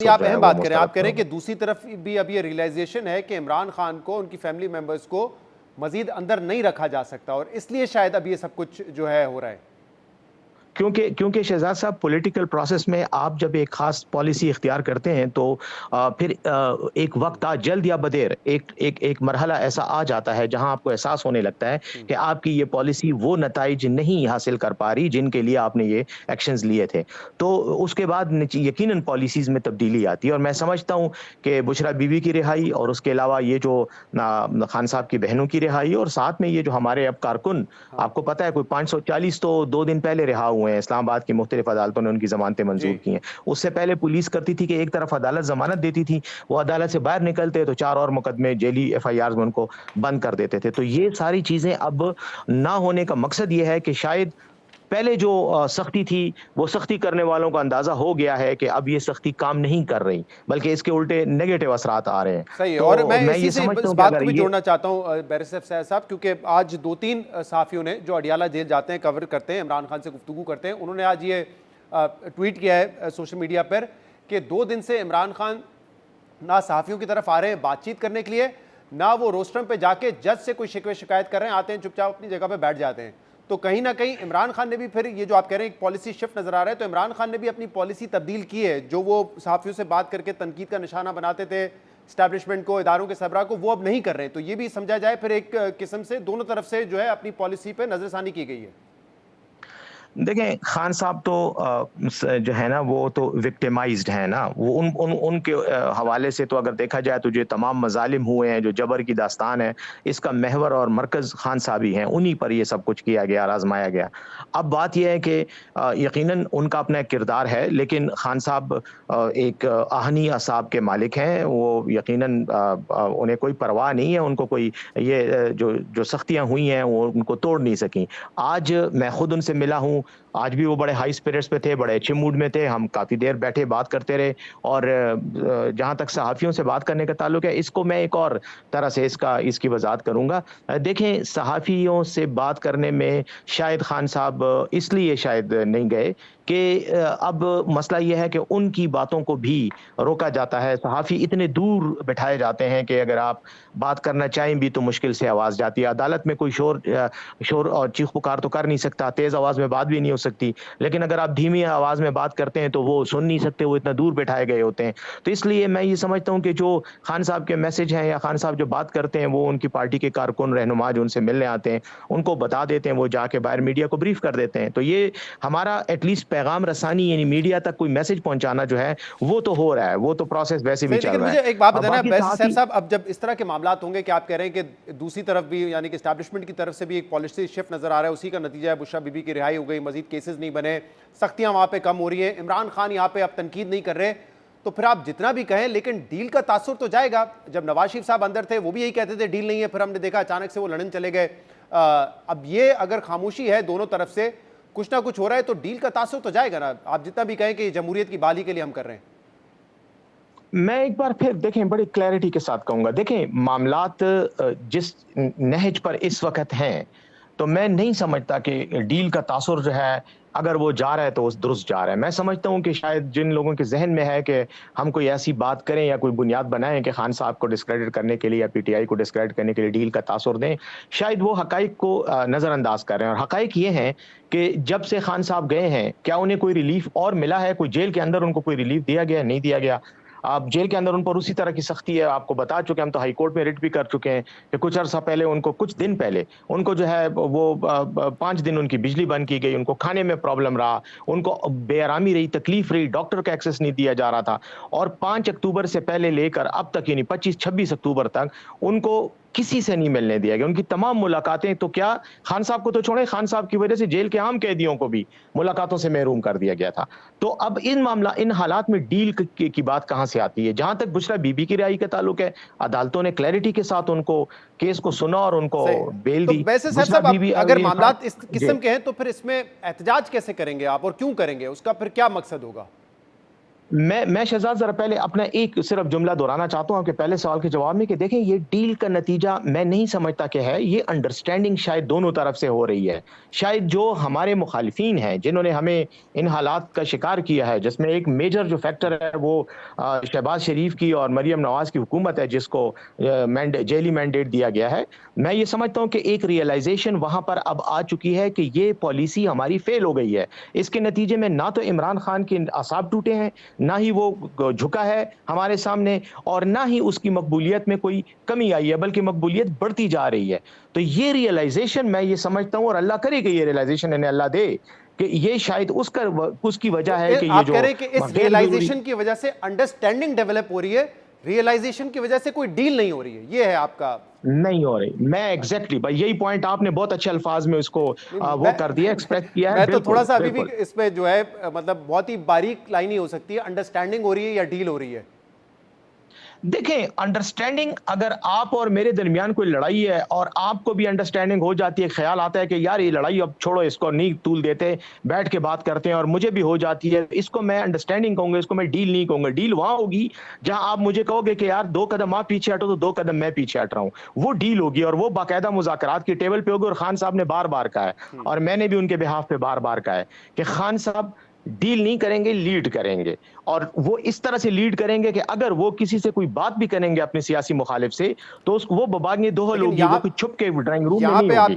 आप अहम बात करें, आप कह रहे हैं कि दूसरी तरफ भी अब ये रियलाइजेशन है कि इमरान खान को, उनकी फैमिली मेंबर्स को मजीद अंदर नहीं रखा जा सकता और इसलिए शायद अब ये सब कुछ जो है हो रहा है। क्योंकि क्योंकि शहजाद साहब, पॉलिटिकल प्रोसेस में आप जब एक खास पॉलिसी इख्तियार करते हैं तो फिर एक वक्त जल्द या बदेर एक एक एक मरहला ऐसा आ जाता है जहां आपको एहसास होने लगता है कि आपकी ये पॉलिसी वो नताइज नहीं हासिल कर पा रही जिनके लिए आपने ये एक्शंस लिए थे। तो उसके बाद यकीनन पॉलिसीज में तब्दीली आती है और मैं समझता हूं कि बुशरा बीबी की रिहाई और उसके अलावा ये जो खान साहब की बहनों की रिहाई और साथ में ये जो हमारे अब कारकुन, आपको पता है कोई 540 तो 2 दिन पहले रिहा हुए हैं। इस्लामाबाद की मुख्तलिफ अदालतों ने उनकी जमानतें मंजूर की हैं। उससे पहले पुलिस करती थी कि एक तरफ अदालत जमानत देती थी, वो अदालत से बाहर निकलते तो 4 और मुकदमे जेली FIRs में उनको बंद कर देते थे। तो ये सारी चीजें अब ना होने का मकसद ये है कि शायद पहले जो सख्ती थी वो सख्ती करने वालों को अंदाजा हो गया है कि अब ये सख्ती काम नहीं कर रही, बल्कि इसके उल्टे नेगेटिव असरात आ रहे हैं। सही है। तो और मैं ये इसी से समझता इस हूं कि बात अगर को भी ये जोड़ना चाहता हूं बैरिस्टर फैज साहब, क्योंकि आज 2-3 सहाफियों ने जो अडियाला जेल जाते हैं, कवर करते हैं, इमरान खान से गुफ्तगू करते हैं, उन्होंने आज ये ट्वीट किया है सोशल मीडिया पर कि 2 दिन से इमरान खान ना सहाफियों की तरफ आ रहे हैं बातचीत करने के लिए, ना वो रोस्टरम पे जाके जज से कोई शिकवे शिकायत कर रहे हैं, आते हैं चुपचाप अपनी जगह पे बैठ जाते हैं। तो कहीं ना कहीं इमरान खान ने भी, फिर ये जो आप कह रहे हैं एक पॉलिसी शिफ्ट नजर आ रहा है, तो इमरान खान ने भी अपनी पॉलिसी तब्दील की है। जो वो सहाफियों से बात करके तनकीद का निशाना बनाते थे स्टैब्लिशमेंट को, इदारों के सरबराह को, वो अब नहीं कर रहे हैं। तो ये भी समझा जाए फिर एक किस्म से दोनों तरफ से जो है अपनी पॉलिसी पे नजरसानी की गई है। देखें, खान साहब तो जो है ना वो तो विक्टिमाइज्ड है ना, वो उनके हवाले से तो अगर देखा जाए तो जो तमाम मजालिम हुए हैं, जो जबर की दास्तान है, इसका महवर और मरकज खान साहब ही हैं। उन्हीं पर ये सब कुछ किया गया, आजमाया गया। अब बात यह है कि यकीनन उनका अपना किरदार है, लेकिन खान साहब एक आहनी असाब के मालिक हैं। वो यकीनन उन्हें कोई परवाह नहीं है, उनको कोई ये जो जो सख्तियां हुई हैं वो उनको तोड़ नहीं सकी। आज मैं खुद उनसे मिला हूँ, आज भी वो बड़े हाई स्पिरिट्स पे थे, बड़े अच्छे मूड में थे। हम काफी देर बैठे बात करते रहे और जहां तक सहाफियों से बात करने का ताल्लुक है, इसको मैं एक और तरह से इसकी वजाहत करूंगा। देखें, सहाफियों से बात करने में शायद खान साहब इसलिए शायद नहीं गए कि अब मसला यह है कि उनकी बातों को भी रोका जाता है। सहाफी इतने दूर बिठाए जाते हैं कि अगर आप बात करना चाहें भी तो मुश्किल से आवाज जाती है। अदालत में कोई शोर और चीख पुकार तो कर नहीं सकता, तेज आवाज में बात भी नहीं हो सकती, लेकिन अगर आप धीमी आवाज में बात करते हैं तो वो सुन नहीं सकते, वो इतना दूर बिठाए गए होते हैं। तो इसलिए मैं ये समझता हूं कि जो खान साहब के मैसेज हैं या खान साहब जो बात करते हैं, वो उनकी पार्टी के कारकुन रहनुमा जो उनसे मिलने आते हैं उनको बता देते हैं, वो जाके बाहर मीडिया को ब्रीफ कर देते हैं। तो ये हमारा एटलीस्ट पैगाम रसानी यानी मीडिया तक कोई मैसेज पहुंचाना जो है वो तो हो रहा है, वो तो प्रोसेस वैसे भी चल रहा है। मुझे एक बात बताना बैरिस्टर साहब, अब जब इस तरह के मामलात होंगे कि आप कह रहे हैं कि दूसरी तरफ भी यानी कि एस्टैब्लिशमेंट की तरफ से भी एक पॉलिसी शिफ्ट नजर आ रहा है, उसी का नतीजा है बुशरा बीबी की रिहाई हो गई, मजीद केसेस नहीं बने, सख्तियां वहां पे कम हो रही हैं, इमरान खान यहाँ पे अब तनकीद नहीं कर रहे, तो फिर आप जितना भी कहें लेकिन डील का तासुर तो जाएगा। जब नवाज शरीफ साहब अंदर थे वो भी यही कहते थे डील नहीं है, फिर हमने देखा अचानक से वो लंदन चले गए। अब ये अगर खामोशी है दोनों तरफ से, कुछ ना कुछ हो रहा है, तो डील का तासुर तो जाएगा ना, आप जितना भी कहें कि जमहूरियत की बहाली के लिए हम कर रहे हैं। मैं एक बार फिर देखें बड़ी क्लैरिटी के साथ कहूंगा, देखें मामलात जिस नहज पर इस वक्त हैं, तो मैं नहीं समझता कि डील का तासुर जो है अगर वो जा रहा है तो दुरुस्त जा रहा है। मैं समझता हूं कि शायद जिन लोगों के जहन में है कि हम कोई ऐसी बात करें या कोई बुनियाद बनाएं कि खान साहब को डिस्क्रेडिट करने के लिए या PTI को डिस्क्रेडिट करने के लिए डील का तासुर दें, शायद वो हकाइक को नजरअंदाज कर रहे हैं। और हकाइक ये हैं कि जब से खान साहब गए हैं, क्या उन्हें कोई रिलीफ और मिला है? कोई जेल के अंदर उनको कोई रिलीफ दिया गया, नहीं दिया गया? आप जेल के अंदर उन पर उसी तरह की सख्ती है, आपको बता चुके हैं, हम तो हाई कोर्ट में रिट भी कर चुके हैं कि कुछ अर्सा पहले उनको, कुछ दिन पहले उनको जो है वो 5 दिन उनकी बिजली बंद की गई, उनको खाने में प्रॉब्लम रहा, उनको बेआरामी रही, तकलीफ रही, डॉक्टर का एक्सेस नहीं दिया जा रहा था। और 5 अक्टूबर से पहले लेकर अब तक यानी 25-26 अक्टूबर तक उनको किसी से नहीं मिलने दिया गया। उनकी तमाम मुलाकातें, तो क्या खान साहब को तो छोड़े, खान साहब की वजह से जेल के आम कैदियों को भी मुलाकातों से महरूम कर दिया गया था। तो अब इन हालात में डील की बात कहां से आती है? जहां तक बुशरा बीबी की रिहाई का ताल्लुक है, अदालतों ने क्लैरिटी के साथ उनको केस को सुना और उनको बेल दी। वैसे साहब अगर मामलात इस किस्म के हैं तो फिर इसमें एहतजाज कैसे करेंगे आप और क्यों करेंगे? उसका फिर क्या मकसद होगा? मैं शहजाद जरा पहले अपना एक सिर्फ जुमला दोहराना चाहता हूँ आपके पहले सवाल के जवाब में कि देखें ये डील का नतीजा मैं नहीं समझता कि है, ये अंडरस्टैंडिंग शायद दोनों तरफ से हो रही है। शायद जो हमारे मुखालिफिन हैं जिन्होंने हमें इन हालात का शिकार किया है, जिसमें एक मेजर जो फैक्टर है वो शहबाज शरीफ की और मरियम नवाज की हुकूमत है जिसको जेली मैंडेट दिया गया है। मैं ये समझता हूँ कि एक रियलाइजेशन वहां पर अब आ चुकी है कि ये पॉलिसी हमारी फेल हो गई है। इसके नतीजे में ना तो इमरान खान के असाब टूटे हैं, ना ही वो झुका है हमारे सामने, और ना ही उसकी मकबूलियत में कोई कमी आई है, बल्कि मकबूलियत बढ़ती जा रही है। तो ये रियलाइजेशन मैं ये समझता हूँ, और अल्लाह करे कि ये रियलाइजेशन इन्हें अल्लाह दे कि ये शायद उसकी वजह है कि ये आप जो कह रहे हैं कि इस रियलाइजेशन की वजह से अंडरस्टैंडिंग डेवलप हो रही है, रियलाइजेशन की वजह से कोई डील नहीं हो रही है, ये है आपका? नहीं हो रही। मैं एग्जैक्टली भाई यही पॉइंट आपने बहुत अच्छे अल्फाज में उसको वो कर दिया, एक्सप्रेस किया है। मैं तो थोड़ा सा अभी भी बिल्कुल। इसमें जो है मतलब बहुत ही बारीक लाइन ही हो सकती है, अंडरस्टैंडिंग हो रही है या डील हो रही है? देखें, अंडरस्टैंडिंग अगर आप और मेरे दरमियान कोई लड़ाई है और आपको भी अंडरस्टैंडिंग हो जाती है, ख्याल आता है कि यार ये लड़ाई अब छोड़ो, इसको नहीं तूल देते, बैठ के बात करते हैं, और मुझे भी हो जाती है, इसको मैं अंडरस्टैंडिंग कहूंगा, इसको मैं डील नहीं कहूंगा। डील वहां होगी जहां आप मुझे कहोगे कि यार 2 कदम आप पीछे हटो तो 2 कदम मैं पीछे हट रहा हूं, वो डील होगी, और वो बाकायदा मुज़ाकरात की टेबल पे होगी। और खान साहब ने बार बार कहा है, और मैंने भी उनके बिहाफ पे बार बार कहा है कि खान साहब डील नहीं करेंगे, लीड करेंगे, और वो इस तरह से लीड करेंगे कि अगर वो किसी से कोई बात भी करेंगे अपने सियासी मुखालिफ से, तो उसको वो बबांगे दोहल लेकिन होगी, वो यहाँ कोई छुप के ड्राइंग रूम में यहाँ नहीं पे आप होगी।